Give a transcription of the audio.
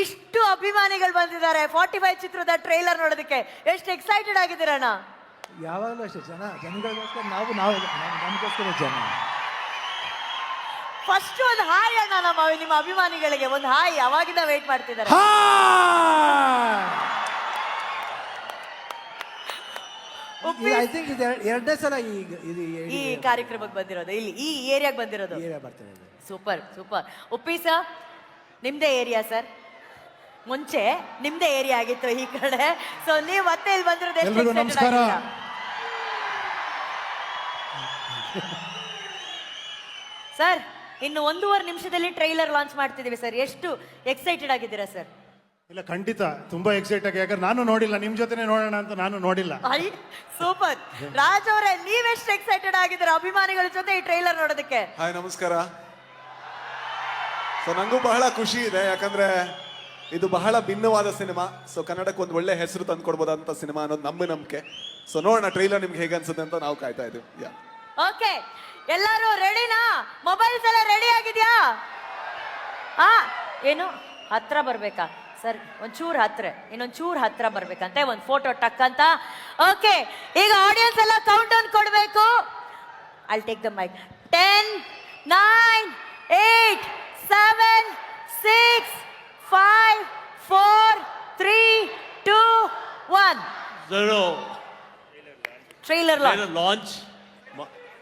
ಇಷ್ಟು ಅಭಿಮಾನಿಗಳು ಬಂದಿದ್ದಾರೆ 45 ಚಿತ್ರದ ಟ್ರೈಲರ್ ನೋಡೋದಕ್ಕೆ. ಎಷ್ಟು ಎಕ್ಸೈಟೆಡ್ ಆಗಿದ್ದೀರಣ್ಣ? ಯಾವಾಗಲೂ ಅಷ್ಟೇ, ಜನಗಳಿಗೋಸ್ಕರ ನಾವು ನಮಗೋಸ್ಕರ ಜನ. ಫಸ್ಟ್ ಒಂದು ಹಾಯ್ ಅಣ್ಣ ನಿಮ್ಮ ಅಭಿಮಾನಿಗಳಿಗೆ, ಒಂದು ಹಾಯ್. ಅವಾಗಿಂದ ವೇಟ್ ಮಾಡ್ತಿದ್ದಾರೆ. ಐ ಥಿಂಕ್ ಇದು ಎರಡನೇ ಸಲ ಈ ಕಾರ್ಯಕ್ರಮಕ್ಕೆ ಬಂದಿರೋದು, ಇಲ್ಲಿ ಈ ಏರಿಯಾಗೆ ಬಂದಿರೋದು. ಬರ್ತಿರೋದು. Super super. ಉಪ್ಪಿ ಸರ್, ನಿಮ್ದೇ ಏರಿಯಾ ಸರ್? ಮುಂಚೆ ನಿಮ್ದೇ ಏರಿಯಾ ಆಗಿತ್ತು ಈ ಕಡೆ, ಸೊ ನೀವು ಮತ್ತೆ ಇಲ್ಲಿ ಬಂದಿರೋದು ಎಷ್ಟು ಎಲ್ರಿಗೂ ನಮಸ್ಕಾರ. ಸರ್, ಇನ್ನು 1.5 ನಿಮಿಷದಲ್ಲಿ ಟ್ರೈಲರ್ ಲಾಂಚ್ ಮಾಡ್ತಿದ್ದೀವಿ ಸರ್. ಎಷ್ಟು ಎಕ್ಸೈಟೆಡ್ ಆಗಿದ್ದೀರಾ ಸರ್? ಇಲ್ಲ, ಖಂಡಿತ ತುಂಬಾ ಎಕ್ಸೈಟ್ ಆಗಿ, ಯಾಕಂದ್ರೆ ನಾನು ನೋಡಿಲ್ಲ, ನಿಮ್ ಜೊತೆನೆ ನೋಡೋಣ ಅಂತ ನಾನು ನೋಡಿಲ್ಲ. ಸೂಪರ್. ರಾಜ್ ಅವರೇ, ನೀವೆಷ್ಟು ಎಕ್ಸೈಟೆಡ್ ಆಗಿದ್ದೀರಾ ಅಭಿಮಾನಿಗಳ ಜೊತೆ ಈ ಟ್ರೈಲರ್ ನೋಡೋದಕ್ಕೆ? ಹಾಯ್, ನಮಸ್ಕಾರ. ಸೊ ನಂಗೂ ಬಹಳ ಖುಷಿ ಇದೆ, ಯಾಕಂದ್ರೆ ಇದು ಬಹಳ ಭಿನ್ನವಾದ ಸಿನಿಮಾ. ಸೊ ಕನ್ನಡಕ್ಕೆ ಒಂದು ಒಳ್ಳೆ ಹೆಸರು ತಂದು ಕೊಡ್ಬೋದಂತ ಸಿನಿಮಾ ಅನ್ನೋದು ನಮ್ಮ ನಂಬಿಕೆ. ಸೊ ನೋಡೋಣ ಟ್ರೈಲರ್ ನಿಮ್ಗೆ ಹೇಗೆ ಅನ್ಸುತ್ತೆ ಅಂತ ನಾವು ಕಾಯ್ತಾ ಇದೀವಿ. ಓಕೆ, ಎಲ್ಲರೂ ರೆಡಿನಾ? ಮೊಬೈಲ್ಸ್ ಎಲ್ಲ ರೆಡಿ ಆಗಿದ್ಯಾ? ಏನು ಹತ್ರ ಬರ್ಬೇಕಾ ಸರ್? ಒಂಚೂರು ಹತ್ರ, ಇನ್ನೊಂಚೂರು ಹತ್ರ ಬರ್ಬೇಕಂತೆ, ಒಂದು ಫೋಟೋ ಟಕ್ ಅಂತ. ಓಕೆ, ಈಗ ಆಡಿಯನ್ಸ್ ಎಲ್ಲ ಕೌಂಟ್ ಡೌನ್ ಕೊಡಬೇಕು. I'll take the mic. 10, 9, 8, 7, 6, 5, 4, 3, 2, 1. Zero. Trailer launch. Trailer launch.